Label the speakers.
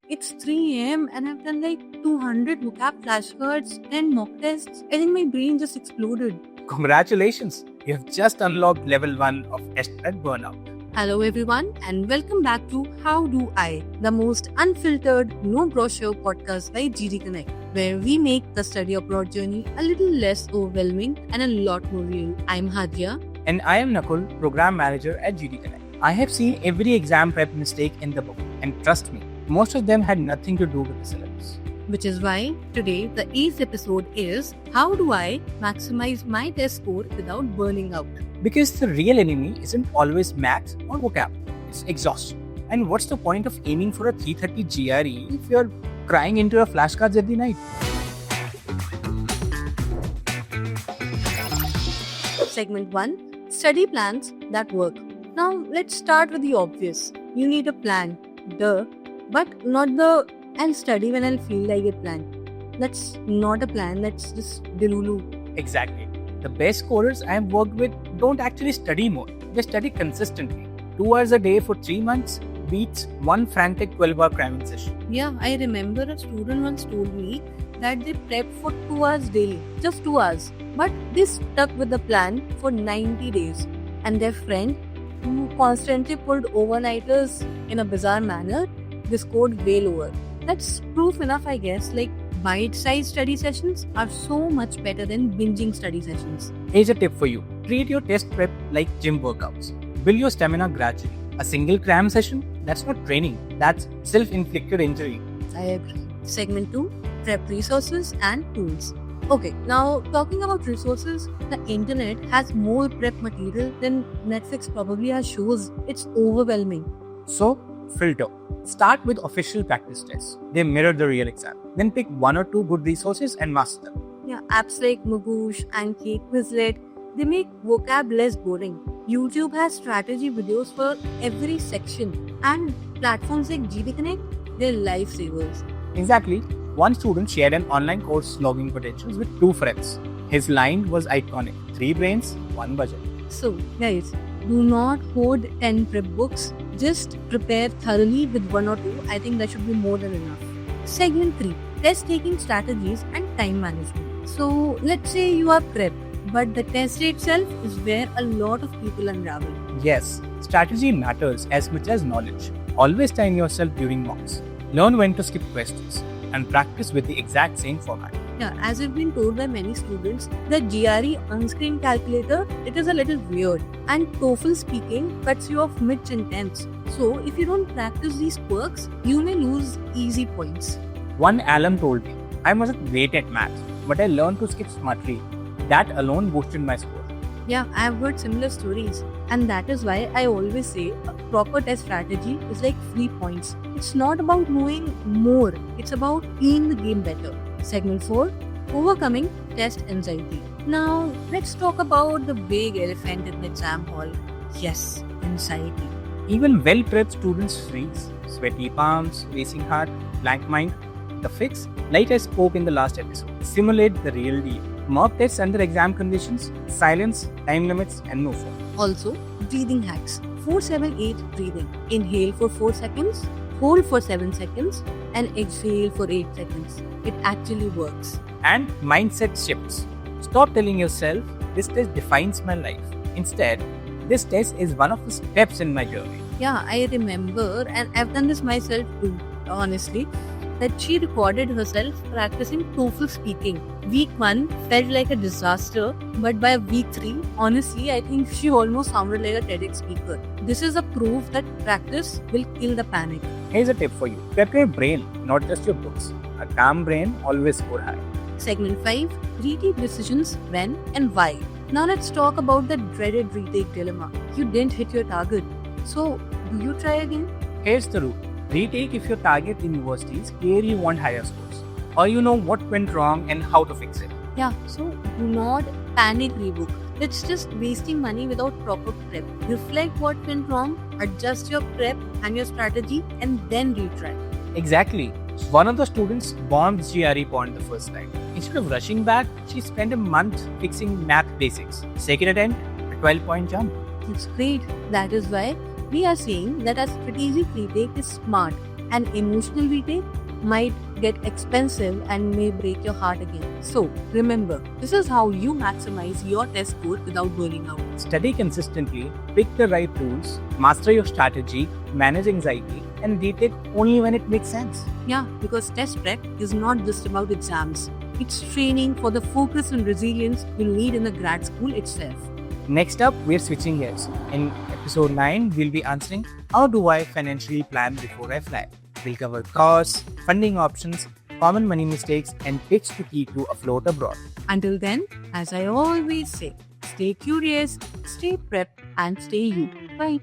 Speaker 1: It's 3 a.m. and I've done like 200 vocab flashcards and mock tests. I think my brain just exploded.
Speaker 2: Congratulations! You have just unlocked level 1 of test prep burnout.
Speaker 1: Hello everyone and welcome back to How Do I, the most unfiltered, no brochure podcast by GD Connect, where we make the study abroad journey a little less overwhelming and a lot more real. I'm Hadia.
Speaker 2: And I am Nakul, Program Manager at GD Connect. I have seen every exam prep mistake in the book, and trust me, most of them had nothing to do with the syllabus.
Speaker 1: Which is why today the 8th episode is How Do I Maximize My Test Score Without Burning Out?
Speaker 2: Because the real enemy isn't always maths or vocab, it's exhaustion. And what's the point of aiming for a 330 GRE if you're crying into your flashcards every night?
Speaker 1: Segment 1, Study Plans That Work. Now let's start with the obvious. You need a plan, duh, but not the I'll study when I'll feel like it plan. That's not a plan, that's just delulu.
Speaker 2: Exactly. The best scorers I have worked with don't actually study more, they study consistently. 2 hours a day for 3 months beats one frantic 12-hour cramming session.
Speaker 1: Yeah, I remember a student once told me that they prepped for 2 hours daily, just 2 hours. But they stuck with the plan for 90 days. And their friend, who constantly pulled overnighters in a bizarre manner, they scored way lower. That's proof enough, I guess. Like, bite-sized study sessions are so much better than binging study sessions.
Speaker 2: Here's a tip for you. Treat your test prep like gym workouts. Build your stamina gradually. A single cram session, that's not training, that's self-inflicted injury.
Speaker 1: I agree. Segment 2, Prep Resources and Tools. Okay, now talking about resources, the internet has more prep material than Netflix probably has shows. It's overwhelming.
Speaker 2: So, filter. Start with official practice tests. They mirror the real exam. Then pick 1 or 2 good resources and master them.
Speaker 1: Yeah, apps like Magoosh, Anki, Quizlet, they make vocab less boring. YouTube has strategy videos for every section. And platforms like GD Connect, they're lifesavers.
Speaker 2: Exactly. One student shared an online course logging potentials with 2 friends. His line was iconic. 3 brains, 1 budget.
Speaker 1: So, guys, do not hoard 10 prep books. Just prepare thoroughly with 1 or 2. I think that should be more than enough. Segment 3, Test taking strategies and time management. So, let's say you are prepped, but the test itself is where a lot of people unravel.
Speaker 2: Yes, strategy matters as much as knowledge. Always time yourself during mocks. Learn when to skip questions and practice with the exact same format.
Speaker 1: Yeah, as I've been told by many students, the GRE on-screen calculator, it is a little weird. And TOEFL speaking cuts you off mid-sentence. So, if you don't practice these quirks, you may lose easy points.
Speaker 2: One alum told me, I wasn't great at maths, but I learned to skip smartly. That alone boosted my score.
Speaker 1: Yeah, I've heard similar stories. And that is why I always say a proper test strategy is like free points. It's not about knowing more, it's about playing the game better. Segment 4, Overcoming Test Anxiety. Now, let's talk about the big elephant in the exam hall. Yes, anxiety.
Speaker 2: Even well-prepped students freeze. Sweaty palms, racing heart, blank mind. The fix? Like I spoke in the last episode. Simulate the real deal. Mock tests under exam conditions, silence, time limits, and no phone.
Speaker 1: Also, breathing hacks. 4-7-8 breathing. Inhale for 4 seconds, hold for 7 seconds, and exhale for 8 seconds. It actually works.
Speaker 2: And mindset shifts. Stop telling yourself, this test defines my life. Instead, this test is one of the steps in my journey.
Speaker 1: Yeah, I remember, and I've done this myself too, honestly, that she recorded herself practicing TOEFL speaking. Week 1 felt like a disaster, but by week 3, honestly, I think she almost sounded like a TEDx speaker. This is a proof that practice will kill the panic.
Speaker 2: Here's a tip for you. Prep your brain, not just your books. A calm brain always score high.
Speaker 1: Segment 5, Retake Decisions When and Why. Now let's talk about the dreaded retake dilemma. You didn't hit your target. So, do you try again?
Speaker 2: Here's the rule. Retake if your target universities clearly want higher scores, or you know what went wrong and how to fix it.
Speaker 1: Yeah, so do not panic rebook. It's just wasting money without proper prep. Reflect what went wrong, adjust your prep and your strategy, and then retry.
Speaker 2: Exactly. One of the students bombed GRE Pond the first time. Instead of rushing back, she spent a month fixing math basics. Second attempt, a 12-point jump.
Speaker 1: It's great. That is why we are saying that a strategic retake is smart. An emotional retake might get expensive and may break your heart again. So, remember, this is how you maximize your test score without burning out.
Speaker 2: Study consistently, pick the right tools, master your strategy, manage anxiety, and retake only when it makes sense.
Speaker 1: Yeah, because test prep is not just about exams. It's training for the focus and resilience you'll need in the grad school itself.
Speaker 2: Next up, we're switching gears. In episode 9, we'll be answering how do I financially plan before I fly? We'll cover costs, funding options, common money mistakes, and tips to keep you afloat abroad.
Speaker 1: Until then, as I always say, stay curious, stay prepped, and stay you. Bye.